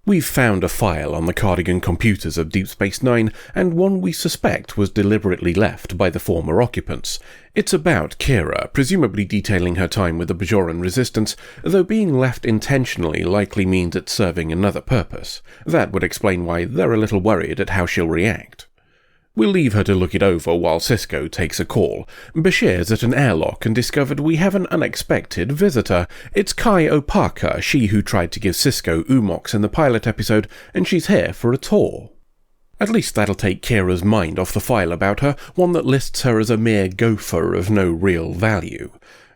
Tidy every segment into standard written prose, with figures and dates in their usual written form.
We've found a file on the Cardigan computers of Deep Space Nine, and one we suspect was deliberately left by the former occupants. It's about Kira, presumably detailing her time with the Bajoran Resistance, though being left intentionally likely means it's serving another purpose. That would explain why they're a little worried at how she'll react. We'll leave her to look it over while Sisko takes a call. Bashir's at an airlock and discovered we have an unexpected visitor. It's Kai Opaka, she who tried to give Sisko Umox in the pilot episode, and she's here for a tour. At least that'll take Kira's mind off the file about her, one that lists her as a mere gopher of no real value.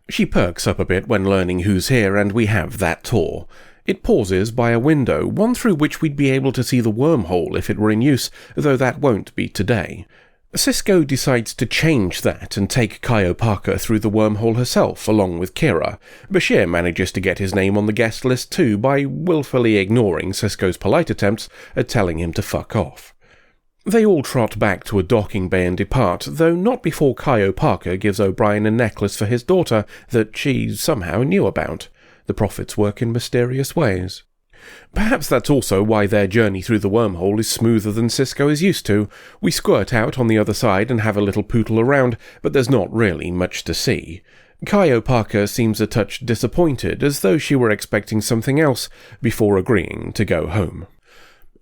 She perks up a bit when learning who's here, and we have that tour. It pauses by a window, one through which we'd be able to see the wormhole if it were in use, though that won't be today. Sisko decides to change that and take Kai Opaka through the wormhole herself, along with Kira. Bashir manages to get his name on the guest list too by willfully ignoring Sisko's polite attempts at telling him to fuck off. They all trot back to a docking bay and depart, though not before Kai Opaka gives O'Brien a necklace for his daughter that she somehow knew about. The prophets work in mysterious ways. Perhaps that's also why their journey through the wormhole is smoother than Sisko is used to. We squirt out on the other side and have a little pootle around, but there's not really much to see. Kai Opaka seems a touch disappointed, as though she were expecting something else, before agreeing to go home.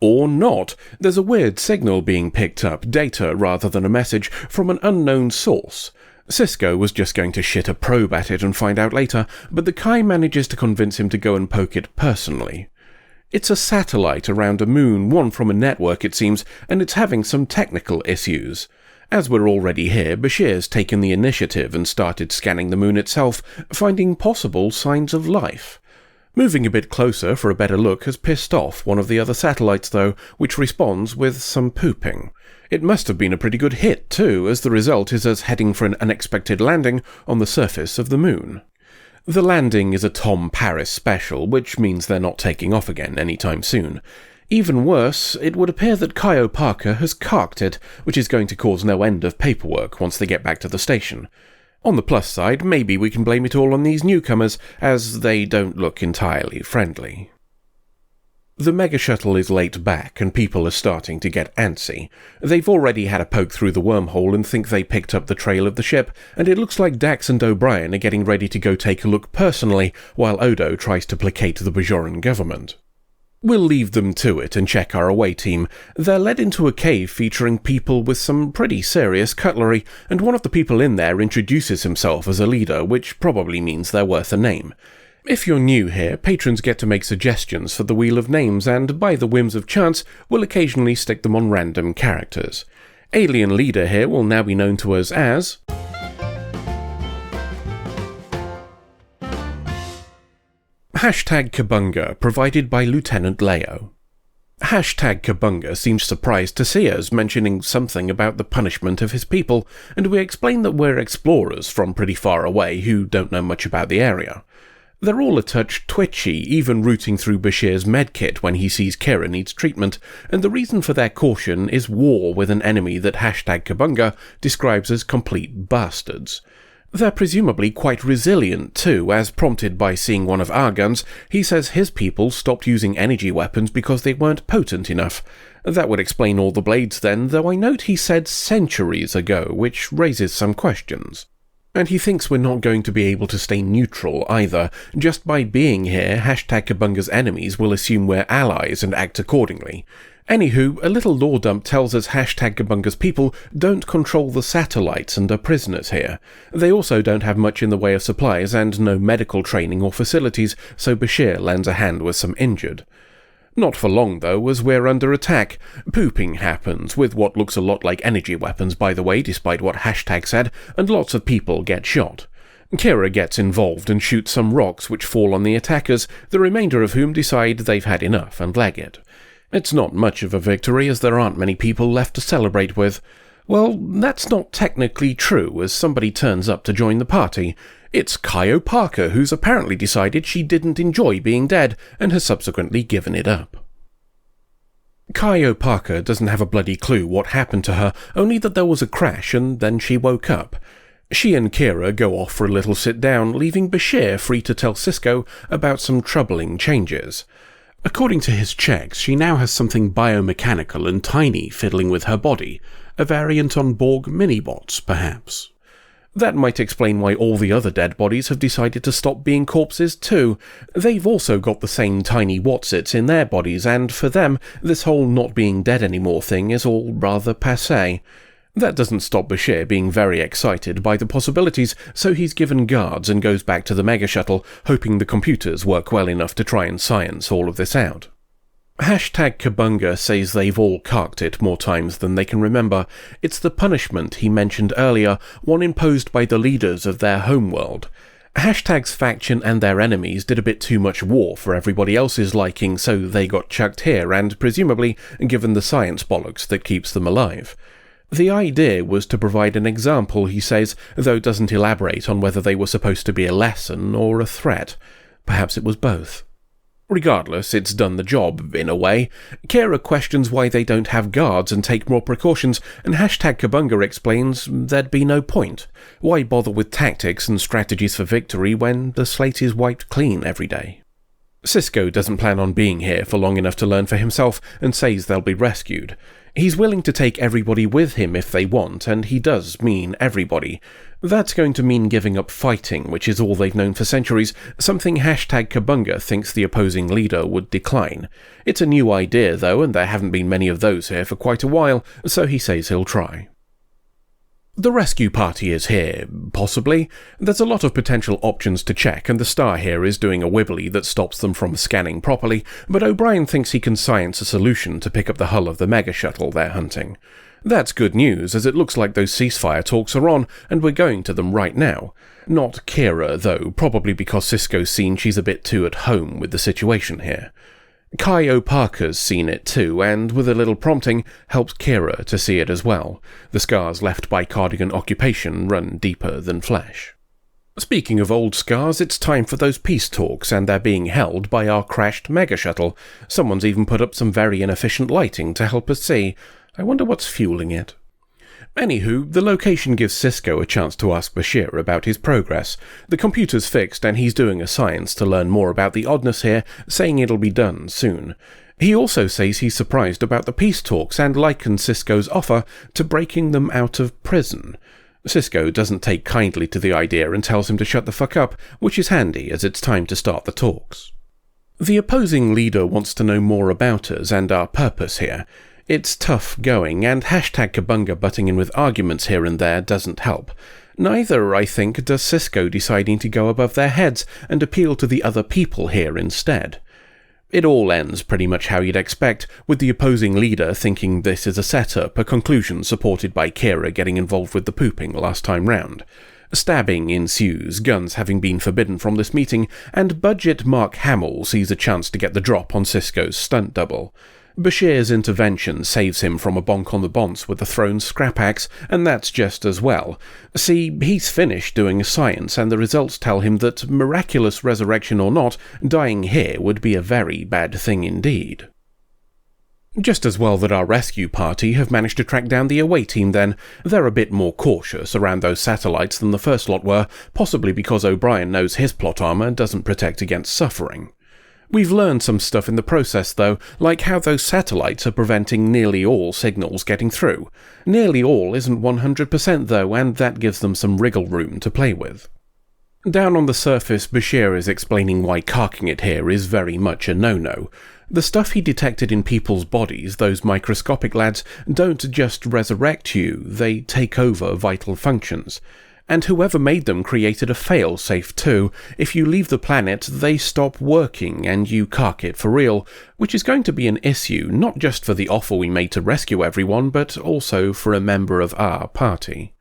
Or not. There's a weird signal being picked up, data rather than a message, from an unknown source. Sisko was just going to shit a probe at it and find out later, but the Kai manages to convince him to go and poke it personally. It's a satellite around a moon, one from a network it seems, and it's having some technical issues. As we're already here, Bashir's taken the initiative and started scanning the moon itself, finding possible signs of life. Moving a bit closer for a better look has pissed off one of the other satellites though, which responds with some pooping. It must have been a pretty good hit too, as the result is us heading for an unexpected landing on the surface of the moon. The landing is a Tom Paris special, which means they're not taking off again anytime soon. Even worse, it would appear that Kai Opaka has carked it, which is going to cause no end of paperwork once they get back to the station. On the plus side, maybe we can blame it all on these newcomers, as they don't look entirely friendly. The mega shuttle is late back, and people are starting to get antsy. They've already had a poke through the wormhole and think they picked up the trail of the ship, and it looks like Dax and O'Brien are getting ready to go take a look personally, while Odo tries to placate the Bajoran government. We'll leave them to it and check our away team. They're led into a cave featuring people with some pretty serious cutlery, and one of the people in there introduces himself as a leader, which probably means they're worth a name. If you're new here, patrons get to make suggestions for the Wheel of Names, and by the whims of chance, we'll occasionally stick them on random characters. Alien Leader here will now be known to us as #Kabunga, provided by Lieutenant Leo. #Kabunga seems surprised to see us, mentioning something about the punishment of his people, and we explain that we're explorers from pretty far away who don't know much about the area. They're all a touch twitchy, even rooting through Bashir's medkit when he sees Kira needs treatment, and the reason for their caution is war with an enemy that #Kabunga describes as complete bastards. They're presumably quite resilient too, as prompted by seeing one of our guns, he says his people stopped using energy weapons because they weren't potent enough. That would explain all the blades then, though I note he said centuries ago, which raises some questions. And he thinks we're not going to be able to stay neutral either. Just by being here, #Kabunga's enemies will assume we're allies and act accordingly. Anywho, a little lore dump tells us #Kabunga's people don't control the satellites and are prisoners here. They also don't have much in the way of supplies and no medical training or facilities, so Bashir lends a hand with some injured. Not for long though, as we're under attack. Pooping happens, with what looks a lot like energy weapons by the way, despite what # said, and lots of people get shot. Kira gets involved and shoots some rocks which fall on the attackers, the remainder of whom decide they've had enough and leg it. It's not much of a victory, as there aren't many people left to celebrate with. Well, that's not technically true, as somebody turns up to join the party. It's Kai Opaka, who's apparently decided she didn't enjoy being dead, and has subsequently given it up. Kai Opaka doesn't have a bloody clue what happened to her, only that there was a crash and then she woke up. She and Kira go off for a little sit-down, leaving Bashir free to tell Sisko about some troubling changes. According to his checks, she now has something biomechanical and tiny fiddling with her body, a variant on Borg minibots, perhaps. That might explain why all the other dead bodies have decided to stop being corpses too. They've also got the same tiny whatsits in their bodies, and for them, this whole not being dead anymore thing is all rather passé. That doesn't stop Bashir being very excited by the possibilities, so he's given guards and goes back to the mega shuttle, hoping the computers work well enough to try and science all of this out. #Kabunga says they've all carked it more times than they can remember. It's the punishment he mentioned earlier, one imposed by the leaders of their homeworld. #'s faction and their enemies did a bit too much war for everybody else's liking, so they got chucked here and, presumably, given the science bollocks that keeps them alive. The idea was to provide an example, he says, though doesn't elaborate on whether they were supposed to be a lesson or a threat. Perhaps it was both. Regardless, it's done the job, in a way. Kira questions why they don't have guards and take more precautions, and #Kabunga explains there'd be no point. Why bother with tactics and strategies for victory when the slate is wiped clean every day? Sisko doesn't plan on being here for long enough to learn for himself, and says they'll be rescued. He's willing to take everybody with him if they want, and he does mean everybody. That's going to mean giving up fighting, which is all they've known for centuries, something #Kabunga thinks the opposing leader would decline. It's a new idea, though, and there haven't been many of those here for quite a while, so he says he'll try. The rescue party is here, possibly. There's a lot of potential options to check, and the star here is doing a wibbly that stops them from scanning properly, but O'Brien thinks he can science a solution to pick up the hull of the mega shuttle they're hunting. That's good news, as it looks like those ceasefire talks are on, and we're going to them right now. Not Kira, though, probably because Sisko's seen she's a bit too at home with the situation here. Kai Parker's seen it too, and with a little prompting, helps Kira to see it as well. The scars left by Cardigan occupation run deeper than flesh. Speaking of old scars, it's time for those peace talks, and they're being held by our crashed mega shuttle. Someone's even put up some very inefficient lighting to help us see. I wonder what's fueling it. Anywho, the location gives Sisko a chance to ask Bashir about his progress. The computer's fixed and he's doing a science to learn more about the oddness here, saying it'll be done soon. He also says he's surprised about the peace talks and likens Sisko's offer to breaking them out of prison. Sisko doesn't take kindly to the idea and tells him to shut the fuck up, which is handy as it's time to start the talks. The opposing leader wants to know more about us and our purpose here. It's tough going, and #Kabunga butting in with arguments here and there doesn't help. Neither, I think, does Sisko deciding to go above their heads and appeal to the other people here instead. It all ends pretty much how you'd expect, with the opposing leader thinking this is a setup, a conclusion supported by Kira getting involved with the pooping last time round. Stabbing ensues, guns having been forbidden from this meeting, and budget Mark Hamill sees a chance to get the drop on Sisko's stunt double. Bashir's intervention saves him from a bonk on the bonce with the thrown scrap axe, and that's just as well. See, he's finished doing science, and the results tell him that, miraculous resurrection or not, dying here would be a very bad thing indeed. Just as well that our rescue party have managed to track down the away team then. They're a bit more cautious around those satellites than the first lot were, possibly because O'Brien knows his plot armor doesn't protect against suffering. We've learned some stuff in the process, though, like how those satellites are preventing nearly all signals getting through. Nearly all isn't 100% though, and that gives them some wriggle room to play with. Down on the surface, Bashir is explaining why carking it here is very much a no-no. The stuff he detected in people's bodies, those microscopic lads, don't just resurrect you, they take over vital functions. And whoever made them created a fail-safe too. If you leave the planet, they stop working and you cark it for real, which is going to be an issue, not just for the offer we made to rescue everyone, but also for a member of our party.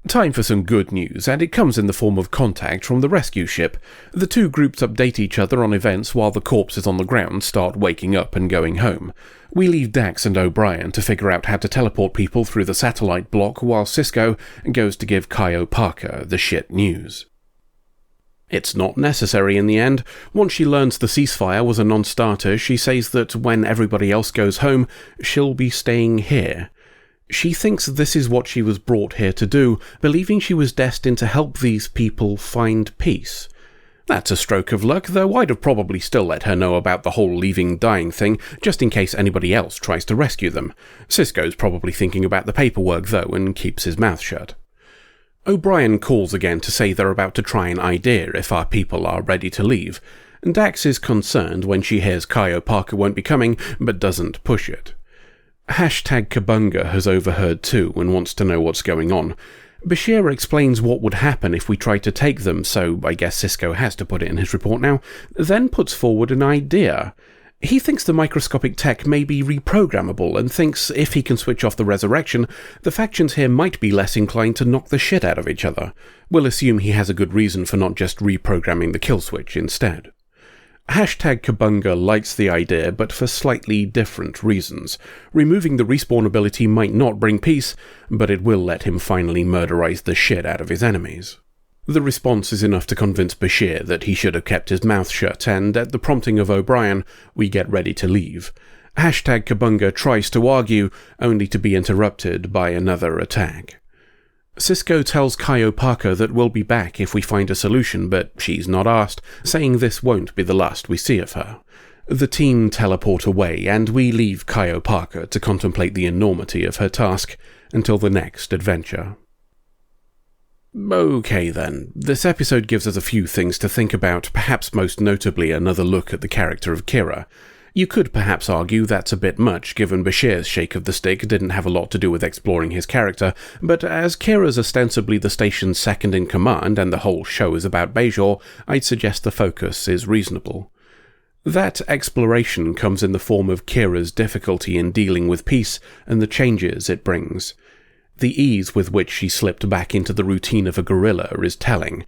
Time for some good news, and it comes in the form of contact from the rescue ship. The two groups update each other on events while the corpses on the ground start waking up and going home. We leave Dax and O'Brien to figure out how to teleport people through the satellite block while Sisko goes to give Kai Parker the shit news. It's not necessary in the end. Once she learns the ceasefire was a non-starter, she says that when everybody else goes home, she'll be staying here. She thinks this is what she was brought here to do, believing she was destined to help these people find peace. That's a stroke of luck, though I'd have probably still let her know about the whole leaving dying thing, just in case anybody else tries to rescue them. Sisko's probably thinking about the paperwork, though, and keeps his mouth shut. O'Brien calls again to say they're about to try an idea if our people are ready to leave. Dax is concerned when she hears Kai Parker won't be coming, but doesn't push it. #Kabunga has overheard too and wants to know what's going on. Bashir explains what would happen if we tried to take them, so I guess Sisko has to put it in his report now, then puts forward an idea. He thinks the microscopic tech may be reprogrammable and thinks if he can switch off the resurrection, the factions here might be less inclined to knock the shit out of each other. We'll assume he has a good reason for not just reprogramming the kill switch instead. #Kabunga likes the idea, but for slightly different reasons. Removing the respawn ability might not bring peace, but it will let him finally murderize the shit out of his enemies. The response is enough to convince Bashir that he should have kept his mouth shut, and at the prompting of O'Brien, we get ready to leave. #Kabunga tries to argue, only to be interrupted by another attack. Sisko tells Kai Parker that we'll be back if we find a solution, but she's not asked, saying this won't be the last we see of her. The team teleport away, and we leave Kai Parker to contemplate the enormity of her task until the next adventure. Okay then, this episode gives us a few things to think about, perhaps most notably another look at the character of Kira. You could perhaps argue that's a bit much, given Bashir's shake of the stick didn't have a lot to do with exploring his character, but as Kira's ostensibly the station's second-in-command and the whole show is about Bajor, I'd suggest the focus is reasonable. That exploration comes in the form of Kira's difficulty in dealing with peace and the changes it brings. The ease with which she slipped back into the routine of a guerrilla is telling.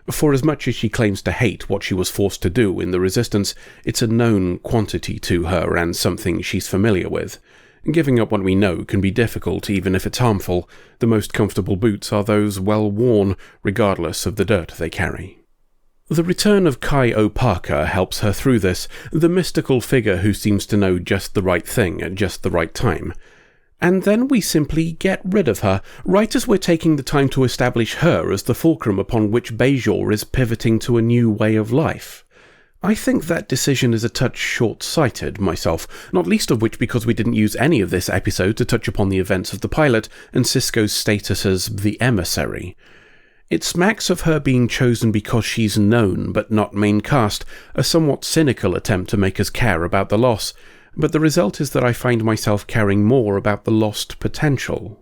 For as much as she claims to hate what she was forced to do in the Resistance, it's a known quantity to her and something she's familiar with. Giving up what we know can be difficult, even if it's harmful. The most comfortable boots are those well worn, regardless of the dirt they carry. The return of Kai Parker helps her through this, the mystical figure who seems to know just the right thing at just the right time. And then we simply get rid of her, right as we're taking the time to establish her as the fulcrum upon which Bajor is pivoting to a new way of life. I think that decision is a touch short-sighted, myself, not least of which because we didn't use any of this episode to touch upon the events of the pilot and Sisko's status as the emissary. It smacks of her being chosen because she's known but not main cast, a somewhat cynical attempt to make us care about the loss, but the result is that I find myself caring more about the lost potential.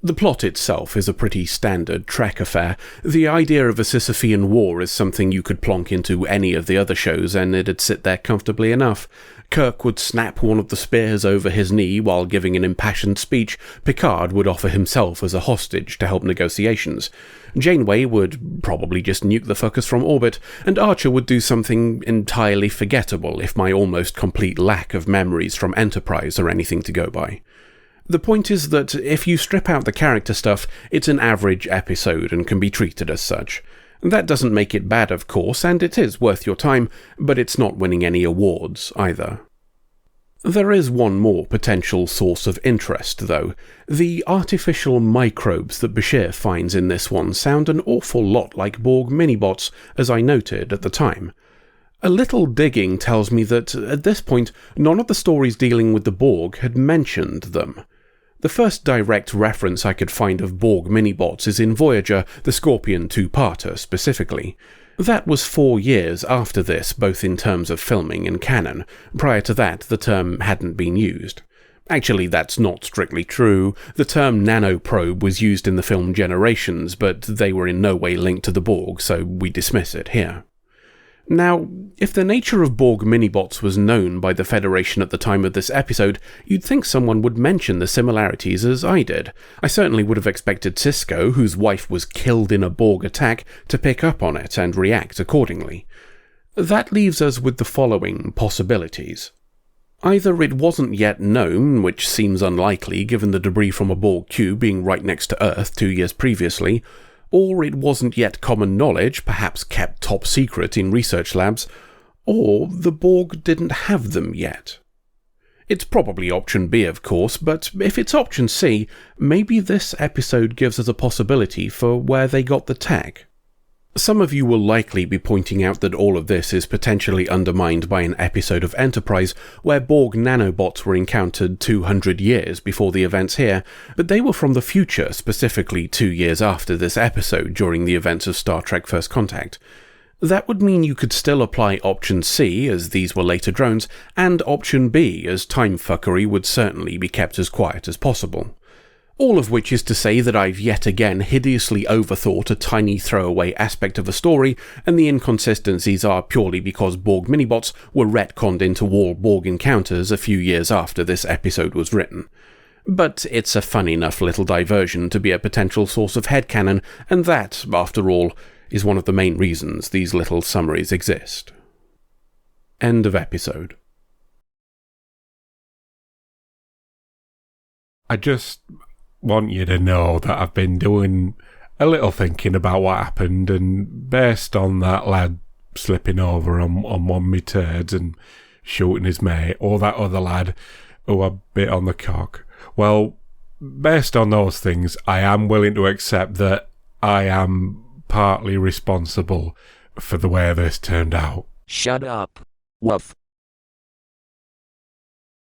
The plot itself is a pretty standard Trek affair. The idea of a Sisyphean war is something you could plonk into any of the other shows and it'd sit there comfortably enough. Kirk would snap one of the spears over his knee while giving an impassioned speech. Picard would offer himself as a hostage to help negotiations. Janeway would probably just nuke the fuckers from orbit, and Archer would do something entirely forgettable if my almost complete lack of memories from Enterprise are anything to go by. The point is that if you strip out the character stuff, it's an average episode and can be treated as such. That doesn't make it bad, of course, and it is worth your time, but it's not winning any awards either. There is one more potential source of interest, though. The artificial microbes that Bashir finds in this one sound an awful lot like Borg minibots, as I noted at the time. A little digging tells me that, at this point, none of the stories dealing with the Borg had mentioned them. The first direct reference I could find of Borg minibots is in Voyager, the Scorpion two-parter specifically. That was 4 years after this, both in terms of filming and canon. Prior to that, the term hadn't been used. Actually, that's not strictly true. The term nanoprobe was used in the film Generations, but they were in no way linked to the Borg, so we dismiss it here. Now, if the nature of Borg minibots was known by the Federation at the time of this episode, you'd think someone would mention the similarities as I did. I certainly would have expected Sisko, whose wife was killed in a Borg attack, to pick up on it and react accordingly. That leaves us with the following possibilities. Either it wasn't yet known, which seems unlikely given the debris from a Borg cube being right next to Earth 2 years previously, or it wasn't yet common knowledge, perhaps kept top secret in research labs, or the Borg didn't have them yet. It's probably option B, of course, but if it's option C, maybe this episode gives us a possibility for where they got the tech. Some of you will likely be pointing out that all of this is potentially undermined by an episode of Enterprise where Borg nanobots were encountered 200 years before the events here, but they were from the future, specifically 2 years after this episode during the events of Star Trek First Contact. That would mean you could still apply option C, as these were later drones, and option B, as time fuckery would certainly be kept as quiet as possible. All of which is to say that I've yet again hideously overthought a tiny throwaway aspect of a story, and the inconsistencies are purely because Borg minibots were retconned into war Borg encounters a few years after this episode was written. But it's a fun enough little diversion to be a potential source of headcanon, and that, after all, is one of the main reasons these little summaries exist. End of episode. I just want you to know that I've been doing a little thinking about what happened, and based on that lad slipping over on one of my turds and shooting his mate, or that other lad who I bit on the cock, well, based on those things, I am willing to accept that I am partly responsible for the way this turned out. Shut up, Woof.